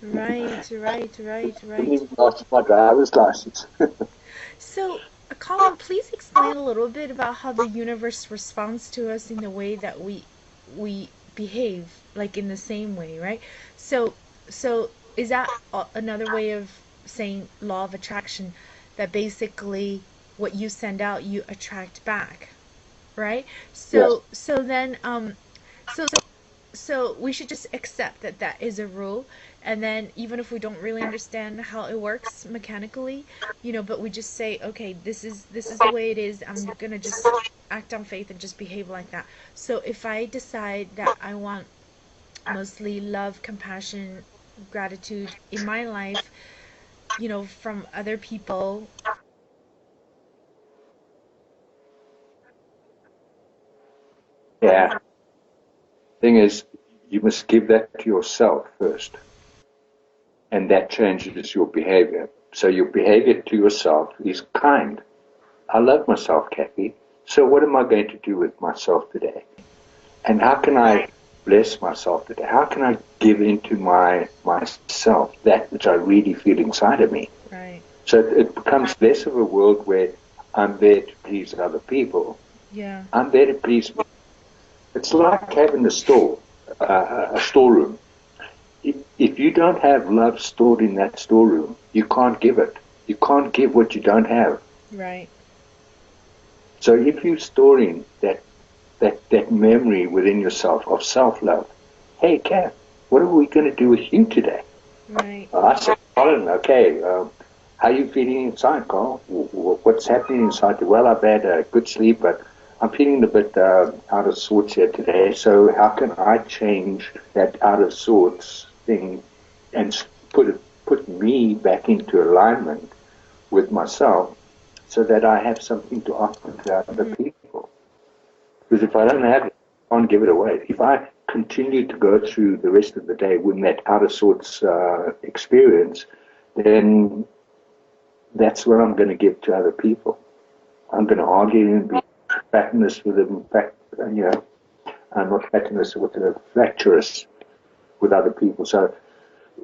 Right, right, right, Didn't right. even ask for my driver's license. So, Colin, please explain a little bit about how the universe responds to us in the way that we behave, like in the same way, right? So, so is that another way of saying law of attraction, that basically what you send out, you attract back, right? Yes. So then, so so we should just accept that that is a rule, and then even if we don't really understand how it works mechanically, but we just say, okay, this is the way it is. I'm gonna just act on faith and just behave like that. So if I decide that I want mostly love, compassion, gratitude in my life, from other people. Yeah. Thing is, you must give that to yourself first, and that changes your behavior. So your behavior to yourself is kind. I love myself, Kathy. So what am I going to do with myself today? And how can I bless myself today? How can I give into myself that which I really feel inside of me? Right. So it becomes less of a world where I'm there to please other people. Yeah. I'm there to please me. It's like having a storeroom. If you don't have love stored in that storeroom, you can't give it. You can't give what you don't have. Right. So if you're storing that memory within yourself of self-love, hey, Kat, what are we going to do with you today? Right. I said, Colin, okay, how are you feeling inside, Carl? What's happening inside? Well, I've had a good sleep, but I'm feeling a bit out of sorts here today. So how can I change that out of sorts thing and put me back into alignment with myself so that I have something to offer to other Hmm. people? Because if I don't have it, I can't give it away. If I continue to go through the rest of the day with that out of sorts experience, then that's what I'm going to give to other people. I'm going to argue and be fatness with them, I'm not fatness with the fracturous with other people. So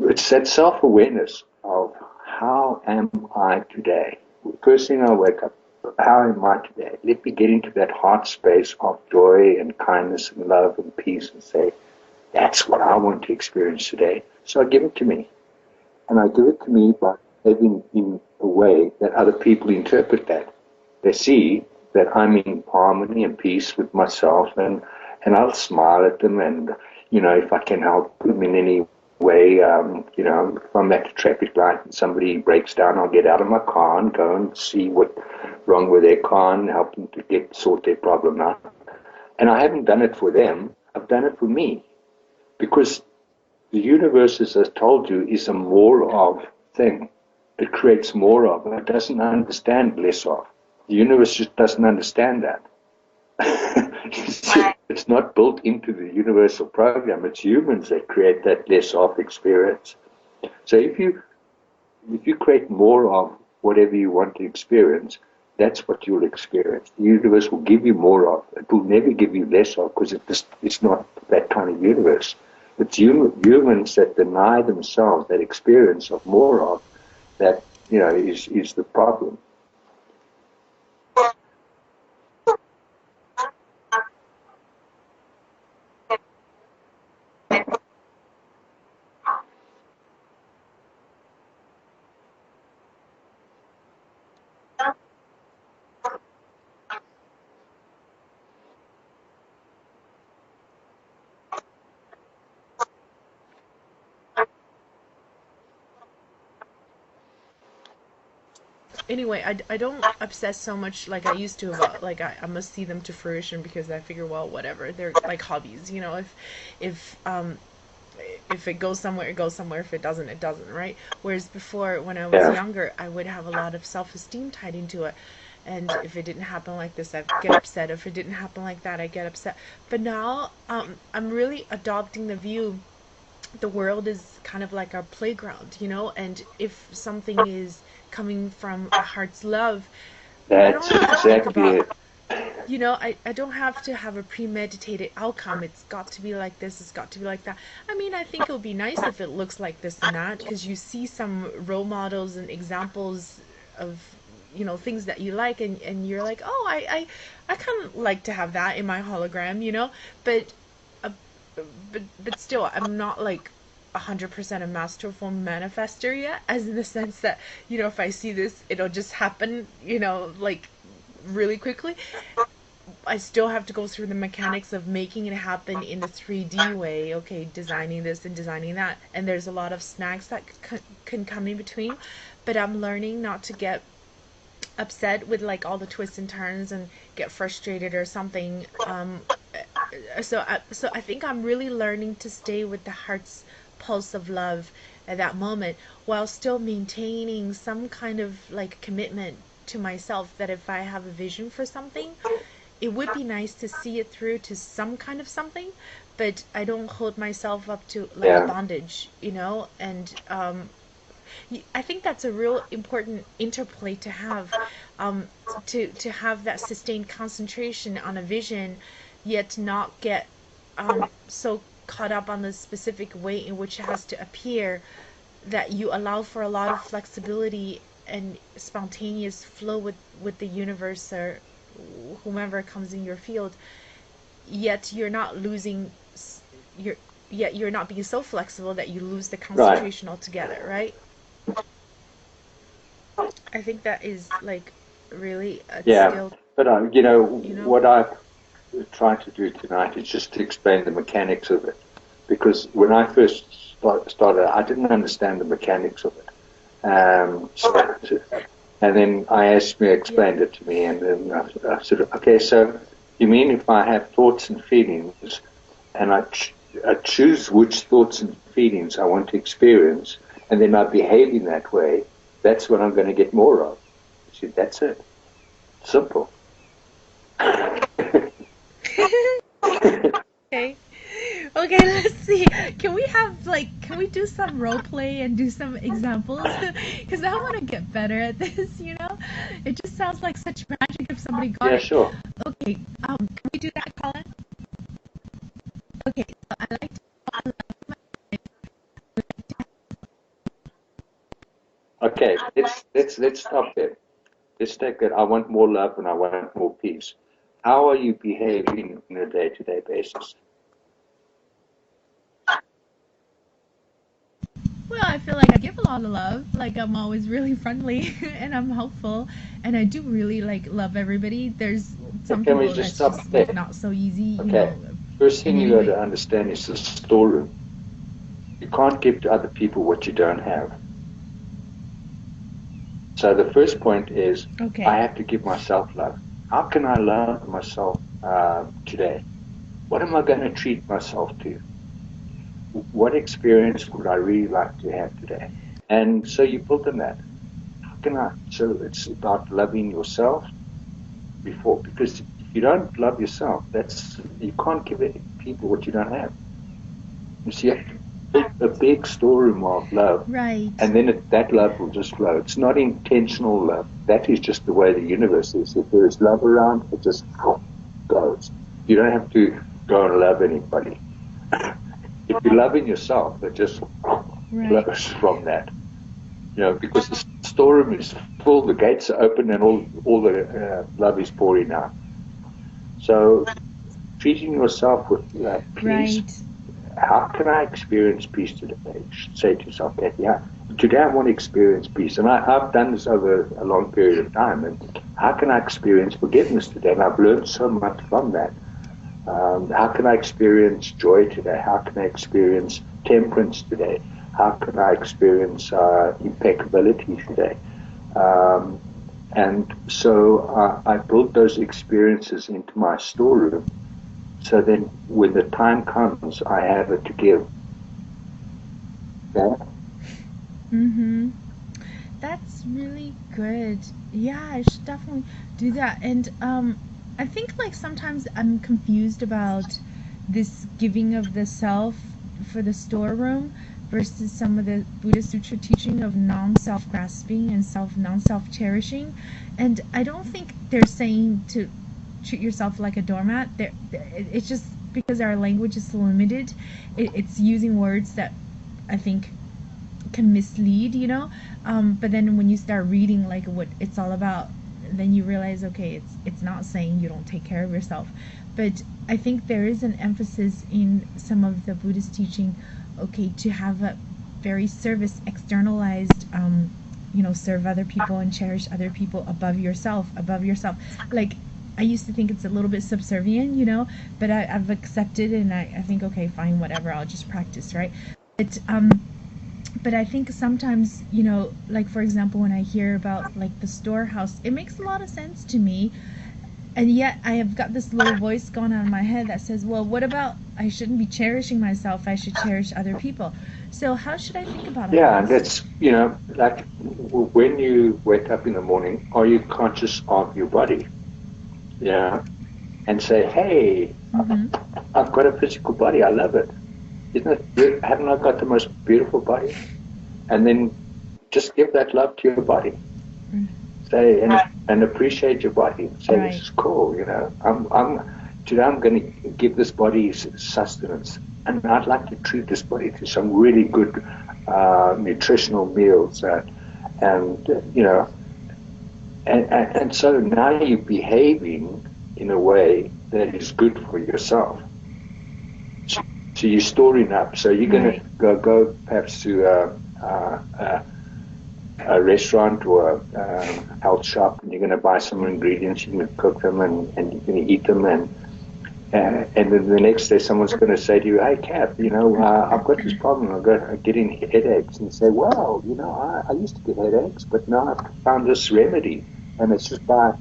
it's that self awareness of how am I today? First thing I wake up, how am I today? Let me get into that heart space of joy and kindness and love and peace and say, that's what I want to experience today. So I give it to me. And I give it to me by living in a way that other people interpret that. They see that I'm in harmony and peace with myself, and I'll smile at them. And, if I can help them in any way, if I'm at a traffic light and somebody breaks down, I'll get out of my car and go and see what's wrong with their car and help them to sort their problem out. And I haven't done it for them, I've done it for me. Because the universe, as I told you, is a more of thing. It creates more of. It doesn't understand less of. The universe just doesn't understand that. It's not built into the universal program. It's humans that create that less of experience. So if you create more of whatever you want to experience, that's what you'll experience. The universe will give you more of. It will never give you less of because it's not that kind of universe. It's humans that deny themselves that experience of more of that, is the problem. Anyway, I don't obsess so much like I used to about, like, I must see them to fruition, because I figure, well, whatever, they're like hobbies, if if it goes somewhere, it goes somewhere. If it doesn't, it doesn't, right? Whereas before, when I was Yeah. younger, I would have a lot of self-esteem tied into it, and if it didn't happen like this, I'd get upset. If it didn't happen like that, I get upset. But now, I'm really adopting the view, the world is kind of like our playground, and if something is coming from a heart's love, I don't That's have to think exactly about it. you know, I don't have to have a premeditated outcome. It's got to be like this, it's got to be like that. I mean, I think it would be nice if it looks like this and that, because you see some role models and examples of, you know, things that you like, and you're like, oh, I kind of like to have that in my hologram, you know, but uh, but still, I'm not like 100% a masterful manifester yet, as in the sense that, you know, if I see this, it'll just happen, you know, like really quickly. I still have to go through the mechanics of making it happen in the 3D way. Okay, designing this and designing that, and there's a lot of snags that can come in between. But I'm learning not to get upset with like all the twists and turns and get frustrated or something. So I think I'm really learning to stay with the heart's pulse of love at that moment, while still maintaining some kind of like commitment to myself, that if I have a vision for something, it would be nice to see it through to some kind of something, but I don't hold myself up to like Yeah, bondage, you know. And I think that's a real important interplay to have, um, to have that sustained concentration on a vision, yet not get so caught up on the specific way in which it has to appear, that you allow for a lot of flexibility and spontaneous flow with the universe or whomever comes in your field, yet you're not losing you're yet you're not being so flexible that you lose the right. concentration altogether, right? I think that is like really a Yeah, skill, but you know you know. what I've tried to do tonight is just to explain the mechanics of it, because when I first started, I didn't understand the mechanics of it. So, and then I asked me, Yeah. explained it to me, and then I sort of, okay, so you mean if I have thoughts and feelings, and I choose which thoughts and feelings I want to experience, and then I behave in that way, that's what I'm going to get more of. I said, that's it. Simple. Okay. Okay, let's see. Can we have like, can we do some role play and do some examples? Because I want to get better at this, you know? It just sounds like such magic if somebody got Yeah, it. sure. Okay, can we do that, Colin? Okay, so I like to, Okay, let's stop there. Let's take it. I want more love and I want more peace. How are you behaving on a day-to-day basis? well, I feel like I give a lot of love. Like I'm always really friendly and I'm helpful, and I do really like love everybody. There's some Can we people just that's stop just like there? not so easy, you Okay. know, First in thing you any got way. to understand is the storeroom. You can't give to other people what you don't have. So the first point is I Okay. have to give myself love. How can I love myself today? What am I going to treat myself to? What experience would I really like to have today? And so you build on that. How can I? So it's about loving yourself before, because if you don't love yourself, that's you can't give it people what you don't have. You see, you have to build a big storeroom of love, Right. and then that love will just flow. It's not intentional love. That is just the way the universe is. If there is love around, it just goes. You don't have to go and love anybody. If you love in yourself, it just Right. flows from that. You know, because the storeroom is full, the gates are open, and all the love is pouring out. So treating yourself with peace. Right. How can I experience peace today? You should say to yourself that, yeah, today I want to experience peace. And I've done this over a long period of time. And how can I experience forgiveness today? And I've learned so much from that. How can I experience joy today? How can I experience temperance today? How can I experience impeccability today? Um, and so I built those experiences into my storeroom. So then when the time comes, I have it to give. Yeah, Mm-hmm. That's really good. Yeah, I should definitely do that. And I think like sometimes I'm confused about this giving of the self for the storeroom versus some of the Buddha Sutra teaching of non-self grasping and self non-self cherishing. And I don't think they're saying to treat yourself like a doormat. It's just because our language is so limited. It's using words that I think can mislead, but then when you start reading like what it's all about, then you realize, okay, it's not saying you don't take care of yourself. But I think there is an emphasis in some of the Buddhist teaching, okay, to have a very service externalized, serve other people and cherish other people above yourself. Like, I used to think it's a little bit subservient, but I've accepted, and I think, okay, fine, whatever, I'll just practice, right? But I think sometimes, like, for example, when I hear about like the storehouse, it makes a lot of sense to me. And yet I have got this little voice going on in my head that says, well, what about I shouldn't be cherishing myself, I should cherish other people. So how should I think about all Yeah, and this? that's, like when you wake up in the morning, are you conscious of your body? Yeah. And say, hey, Mm-hmm. I've got a physical body. I love it. Isn't it? Haven't I got the most beautiful body? And then just give that love to your body. Say and appreciate your body. Say, Right. this is cool. Today I'm going to give this body sustenance, and I'd like to treat this body to some really good nutritional meals, and and so now you're behaving in a way that is good for yourself. So you're storing up. So you're going Right. to go perhaps to a restaurant or a health shop, and you're going to buy some ingredients. You're going to cook them, and you're going to eat them, and then the next day someone's going to say to you, "Hey, Cap, I've got this problem. I'm getting headaches." And you say, "Well, I used to get headaches, but now I've found this remedy, and it's just by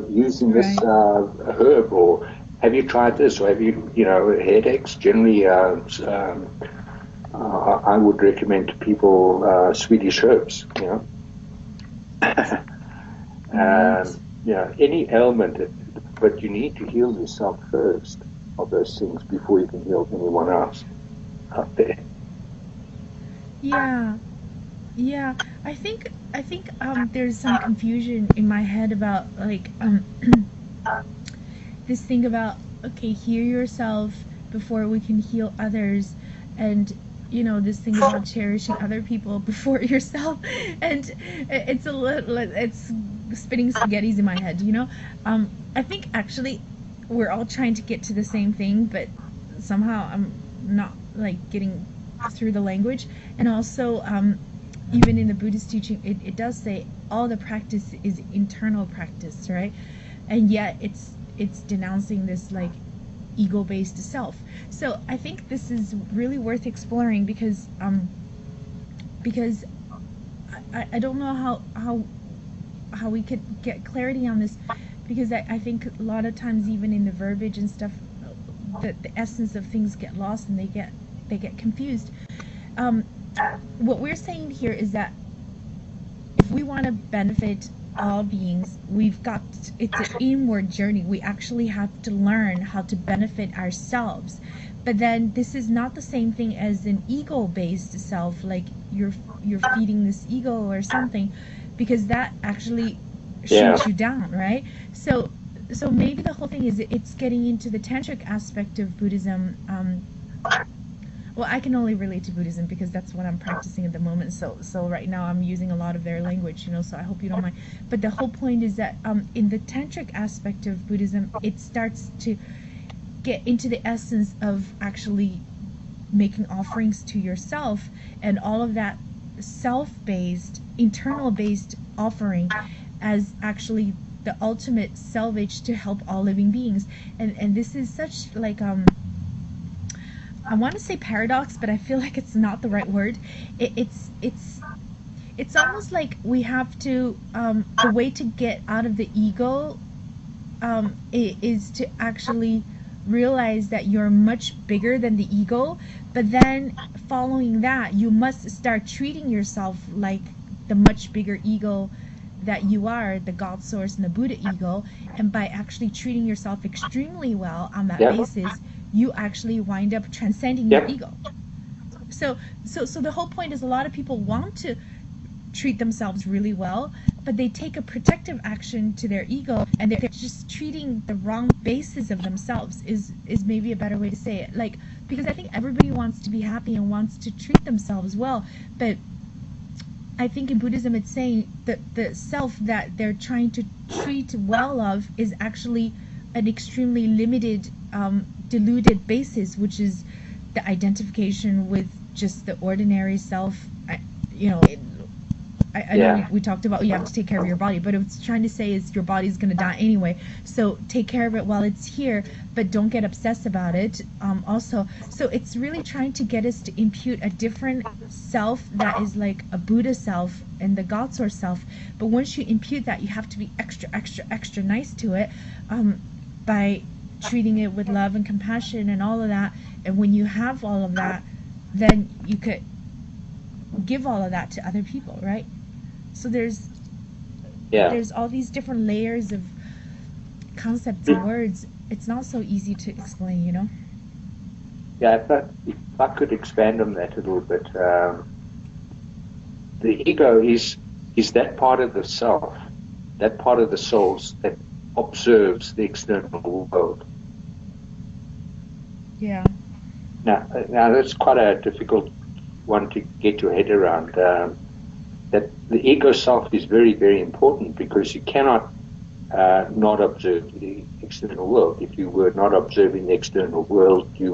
using this Right. herb, or have you tried this, or have you, headaches generally, I would recommend to people Swedish herbs, Right. any ailment, but you need to heal yourself first of those things before you can heal anyone else out there. Yeah. Yeah. I think there's some confusion in my head about like this thing about, okay, heal yourself before we can heal others, and this thing about cherishing other people before yourself. And it's a little, it's spinning spaghettis in my head. I think actually we're all trying to get to the same thing, but somehow I'm not like getting through the language. And also, even in the Buddhist teaching, it does say all the practice is internal practice, right? And yet it's denouncing this like ego-based self. So I think this is really worth exploring because I don't know how we could get clarity on this, because I think a lot of times even in the verbiage and stuff, the essence of things get lost and they get confused. Um, what we're saying here is that if we want to benefit all beings, it's an inward journey. We actually have to learn how to benefit ourselves. But then this is not the same thing as an ego-based self, like you're feeding this ego or something, because that actually Yeah, shoots you down, right? So maybe the whole thing is it's getting into the tantric aspect of Buddhism. Well, I can only relate to Buddhism because that's what I'm practicing at the moment. So right now I'm using a lot of their language, so I hope you don't mind. But the whole point is that in the tantric aspect of Buddhism, it starts to get into the essence of actually making offerings to yourself, and all of that self-based, internal-based offering as actually the ultimate salvage to help all living beings. And this is such like I want to say paradox, but I feel like it's not the right word. It's almost like we have to the way to get out of the ego is to actually realize that you're much bigger than the ego, but then following that, you must start treating yourself like the much bigger ego that you are, the God source and the Buddha ego. And by actually treating yourself extremely well on that yeah, basis, you actually wind up transcending your yeah, ego. So the whole point is a lot of people want to treat themselves really well, but they take a protective action to their ego, and they're just treating the wrong basis of themselves is maybe a better way to say it. Like, because I think everybody wants to be happy and wants to treat themselves well, but I think in Buddhism it's saying that the self that they're trying to treat well of is actually an extremely limited, diluted basis, which is the identification with just the ordinary self. I know we talked about you have to take care of your body, but what it's trying to say is your body's going to die anyway. So take care of it while it's here, but don't get obsessed about it. Also, so it's really trying to get us to impute a different self that is like a Buddha self and the God Source self. But once you impute that, you have to be extra, extra, extra nice to it by treating it with love and compassion and all of that. And when you have all of that, then you could give all of that to other people, right? So there's all these different layers of concepts and words. It's not so easy to explain, you know? Yeah, if I could expand on that a little bit, the ego is that part of the self, that part of the souls that observes the external world. Yeah. Now that's quite a difficult one to get your head around. That the ego self is very, very important, because you cannot not observe the external world. If you were not observing the external world, you